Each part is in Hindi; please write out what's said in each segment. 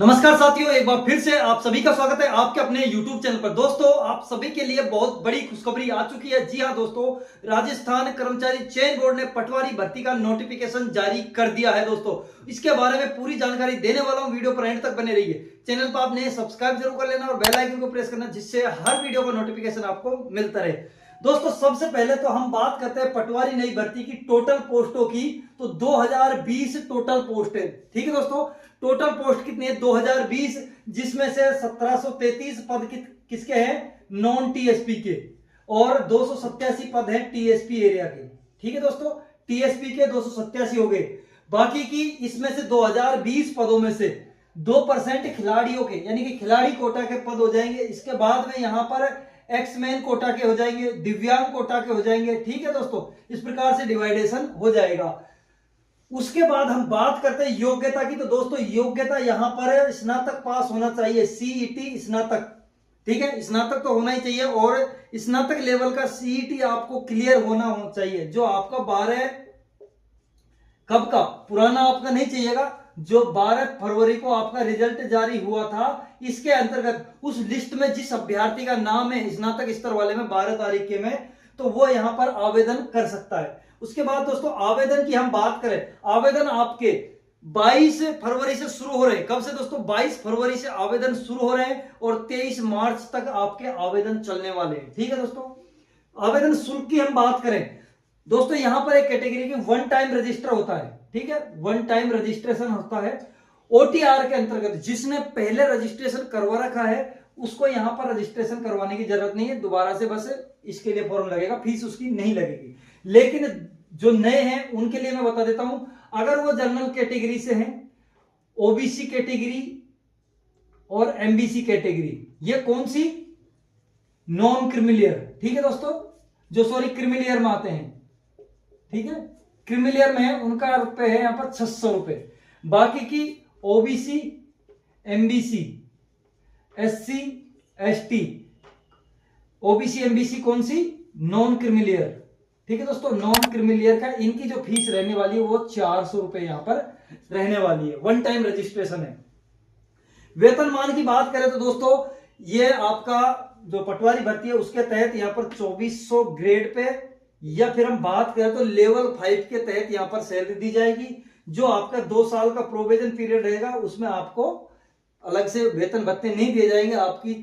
नमस्कार साथियों, एक बार फिर से आप सभी का स्वागत है आपके अपने YouTube चैनल पर। दोस्तों, आप सभी के लिए बहुत बड़ी खुशखबरी आ चुकी है। जी हां दोस्तों, राजस्थान कर्मचारी चयन बोर्ड ने पटवारी भर्ती का नोटिफिकेशन जारी कर दिया है। दोस्तों, इसके बारे में पूरी जानकारी देने वाला हूं, वीडियो पर एंड तक बने रहिए। चैनल पर आपने सब्सक्राइब जरूर कर लेना और बेल आइकन को प्रेस करना, जिससे हर वीडियो का नोटिफिकेशन आपको मिलता रहे। दोस्तों, सबसे पहले तो हम बात करते हैं पटवारी नई भर्ती की टोटल पोस्टों की। तो 2020 टोटल पोस्ट है। ठीक है दोस्तों, टोटल पोस्ट कितनी है 2020, जिसमें से 1733 पद किसके हैं, नॉन टीएसपी के, और 287 पद हैं टीएसपी एरिया के। ठीक है दोस्तों, टीएसपी के 287 हो गए। बाकी की इसमें से 2020 पदों में से 2% खिलाड़ियों के, यानी कि खिलाड़ी कोटा के पद हो जाएंगे। इसके बाद में यहां पर एक्समैन कोटा के हो जाएंगे, दिव्यांग कोटा के हो जाएंगे। ठीक है दोस्तों, इस प्रकार से डिवाइडेशन हो जाएगा। उसके बाद हम बात करते हैं योग्यता की। तो दोस्तों, योग्यता यहां पर स्नातक पास होना चाहिए, सीईटी स्नातक। ठीक है, स्नातक तो होना ही चाहिए, और स्नातक लेवल का सीईटी आपको क्लियर होना चाहिए। जो आपका 12 कब का पुराना आपका नहीं चाहिएगा, जो 12 फरवरी को आपका रिजल्ट जारी हुआ था, इसके अंतर्गत उस लिस्ट में जिस अभ्यर्थी का नाम है स्नातक स्तर वाले में 12 तारीख के में, तो वो यहां पर आवेदन कर सकता है। उसके बाद दोस्तों, आवेदन की हम बात करें, आवेदन आपके 22 फरवरी से शुरू हो रहे हैं। कब से दोस्तों, 22 फरवरी से आवेदन शुरू हो रहे हैं और 23 मार्च तक आपके आवेदन चलने वाले हैं। ठीक है दोस्तों, आवेदन शुल्क की हम बात करें दोस्तों, यहां पर एक कैटेगरी की वन टाइम रजिस्टर होता है। ठीक है, वन टाइम रजिस्ट्रेशन होता है ओटीआर के अंतर्गत। जिसने पहले रजिस्ट्रेशन करवा रखा है उसको यहां पर रजिस्ट्रेशन करवाने की जरूरत नहीं है, दोबारा से बस इसके लिए फॉर्म लगेगा, फीस उसकी नहीं लगेगी। लेकिन जो नए हैं उनके लिए मैं बता देता हूं, अगर वो जनरल कैटेगरी से हैं, ओबीसी कैटेगरी और एमबीसी कैटेगरी, ये कौन सी, नॉन क्रिमिलियर। ठीक है दोस्तों, जो सॉरी क्रिमिलियर में आते हैं, ठीक है, क्रिमिलियर में है, उनका रुपए है यहां पर 600 रुपए। बाकी की OBC, MBC, SC, ST, OBC MBC कौन सी, नॉन क्रिमिलियर। ठीक है दोस्तों, नॉन क्रिमिलियर का इनकी जो फीस रहने वाली है वो 400 रुपए यहां पर रहने वाली है। वन टाइम रजिस्ट्रेशन है। वेतनमान की बात करें तो दोस्तों, ये आपका जो पटवारी भर्ती है उसके तहत यहां पर 2400 ग्रेड पे, या फिर हम बात करें तो लेवल 5 के तहत यहां पर सैलरी दी जाएगी। जो आपका 2 साल का प्रोविजन पीरियड रहेगा उसमें आपको अलग से वेतन भत्ते नहीं दिए जाएंगे। आपकी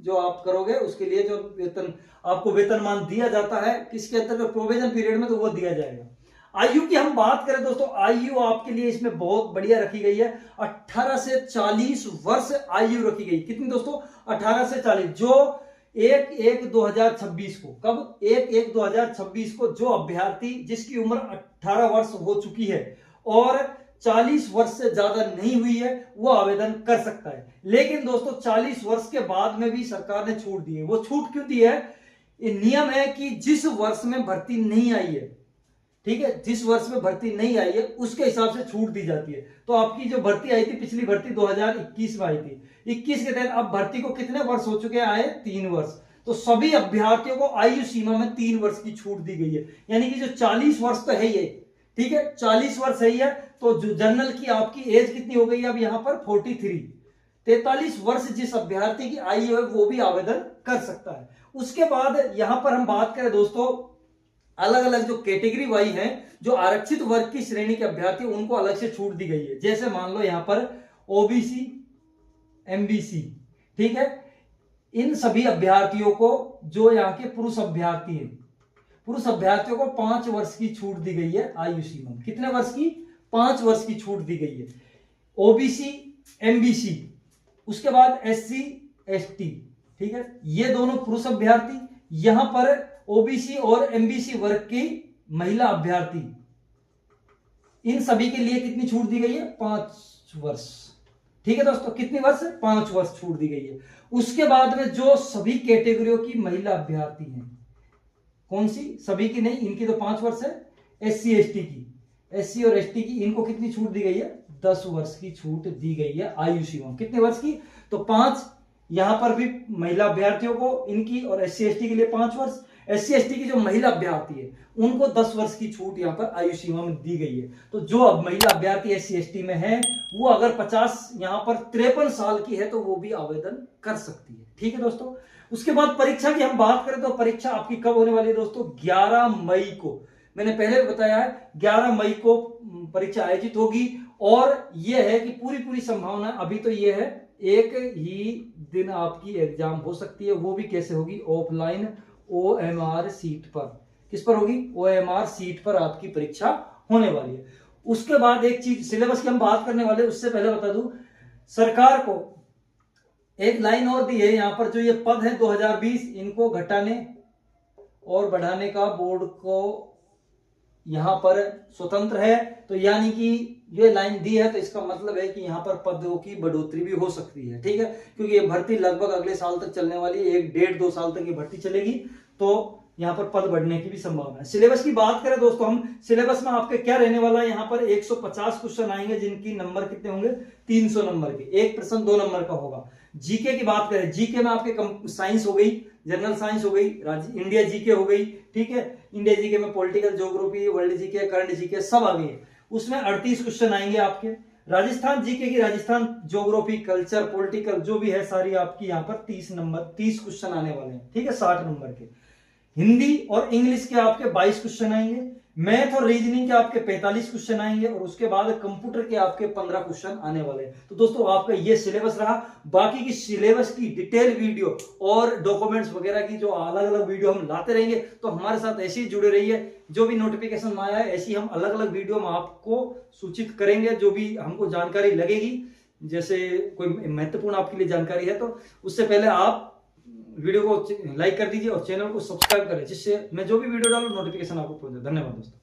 जो आप करोगे उसके लिए जो वेतन आपको वेतनमान दिया जाता है किसके अंतर्गत, प्रोविजन पीरियड में, तो वो दिया जाएगा। आयु की हम बात करें दोस्तों, आयु आपके लिए इसमें बहुत बढ़िया रखी गई है। 18 से 40 वर्ष आयु रखी गई। कितनी दोस्तों, 18 से 40। जो 1/1/2026 को, कब, 1/1/2026 को जो अभ्यर्थी जिसकी उम्र 18 वर्ष हो चुकी है और 40 वर्ष से ज्यादा नहीं हुई है, वो आवेदन कर सकता है। लेकिन दोस्तों, 40 वर्ष के बाद में भी सरकार ने छूट दी है। वो छूट क्यों दी है, ये नियम है कि जिस वर्ष में भर्ती नहीं आई है, ठीक है, जिस वर्ष में भर्ती नहीं आई है उसके हिसाब से छूट दी जाती है। तो आपकी जो भर्ती आई थी, पिछली भर्ती 2021 में आई थी, 21 के तहत अब भर्ती को कितने वर्ष हो चुके हैं, आए 3 वर्ष। तो सभी अभ्यर्थियों को आयु सीमा में 3 वर्ष की छूट दी गई है। यानी कि जो 40 वर्ष तो है ही, ठीक है, 40 वर्ष है ही है, तो जो जनरल की आपकी एज कितनी हो गई है अब यहां पर 43, 43 वर्ष जिस अभ्यर्थी की आयु है वो भी आवेदन कर सकता है। उसके बाद यहां पर हम बात करें दोस्तों, अलग अलग जो कैटेगरी वाइज है, जो आरक्षित वर्ग की श्रेणी के अभ्यर्थी उनको अलग से छूट दी गई है। जैसे मान लो यहां पर ओबीसी, एमबीसी, ठीक है, इन सभी अभ्यर्थियों को, जो यहाँ के पुरुष अभ्यर्थी हैं, पुरुष अभ्यर्थियों को 5 वर्ष की छूट दी गई है आयु सीमा। कितने वर्ष की, 5 वर्ष की छूट दी गई है। ओबीसी, एमबीसी, उसके बाद एससी, एसटी, ठीक है, ये दोनों पुरुष अभ्यर्थी। यहां पर ओबीसी और एमबीसी वर्ग की महिला अभ्यर्थी, इन सभी के लिए कितनी छूट दी गई है, 5 वर्ष। ठीक है दोस्तों, कितनी वर्ष, 5 वर्ष छूट दी गई है। उसके बाद में जो सभी कैटेगरियों की महिला अभ्यर्थी हैं, कौन सी, सभी की नहीं, इनकी तो 5 वर्ष है। एससी एसटी की, एससी और एसटी की, इनको कितनी छूट दी गई है, 10 वर्ष की छूट दी गई है आयु सीमा। कितने वर्ष की, तो 5। यहां पर भी महिला अभ्यर्थियों को इनकी और एससी एसटी के लिए 5 वर्ष, SC/ST की जो महिला अभ्यर्थी है उनको 10 वर्ष की छूट यहाँ पर आयु सीमा में दी गई है। तो जो अब महिला अभ्यर्थी SC/ST में है वो अगर 50 यहाँ पर 53 साल की है तो वो भी आवेदन कर सकती है। ठीक है दोस्तों। उसके बाद परीक्षा की हम बात करें तो परीक्षा आपकी कब होने वाली है दोस्तों? 11 मई को। मैंने पहले बताया है 11 मई को परीक्षा आयोजित होगी और यह है कि पूरी संभावना अभी तो यह है एक ही दिन आपकी एग्जाम हो सकती है, वो भी कैसे होगी? ऑफलाइन OMR सीट पर। किस पर होगी? OMR सीट पर आपकी परीक्षा होने वाली है। उसके बाद एक चीज सिलेबस की हम बात करने वाले, उससे पहले बता दूं सरकार को एक लाइन और दी है यहां पर, जो ये पद है 2020 इनको घटाने और बढ़ाने का बोर्ड को यहां पर स्वतंत्र है। तो यानी कि ये लाइन दी है तो इसका मतलब है कि यहां पर पदों की बढ़ोतरी भी हो सकती है। ठीक है, क्योंकि ये भर्ती लगभग अगले साल तक चलने वाली है, 1-1.5-2 साल तक ये भर्ती चलेगी, तो यहाँ पर पद बढ़ने की भी संभावना है। सिलेबस की बात करें दोस्तों हम, सिलेबस में आपके क्या रहने वाला है? यहाँ पर 150 क्वेश्चन आएंगे जिनकी नंबर कितने होंगे? 300 नंबर के। एक प्रश्न 2 नंबर का होगा। जीके की बात करें, जीके में आपके साइंस हो गई, जनरल साइंस हो गई, इंडिया जीके हो गई। ठीक है, इंडिया जीके में political geography, world GK, current GK सब आ गई। उसमें 38 क्वेश्चन आएंगे आपके। राजस्थान जीके की राजस्थान ज्योग्राफी, कल्चर, पॉलिटिकल जो भी है सारी आपकी यहाँ पर 30 क्वेश्चन आने वाले हैं। ठीक है, 60 नंबर के। हिंदी और इंग्लिश के आपके 22 क्वेश्चन आएंगे। मैथ और रीजनिंग के आपके 45 क्वेश्चन आएंगे और उसके बाद कंप्यूटर के आपके 15 क्वेश्चन आने वाले हैं। तो दोस्तों आपका ये सिलेबस रहा। बाकी की सिलेबस की डिटेल वीडियो और डॉक्यूमेंट्स वगैरह की जो अलग अलग वीडियो हम लाते रहेंगे, तो हमारे साथ ऐसे ही जुड़े रहिए। जो भी नोटिफिकेशन आया है ऐसी हम अलग अलग वीडियो में आपको सूचित करेंगे, जो भी हमको जानकारी लगेगी, जैसे कोई महत्वपूर्ण आपके लिए जानकारी है तो उससे पहले आप वीडियो को लाइक कर दीजिए और चैनल को सब्सक्राइब करें, जिससे मैं जो भी वीडियो डालूं नोटिफिकेशन आपको पहुंचे। धन्यवाद दोस्तों।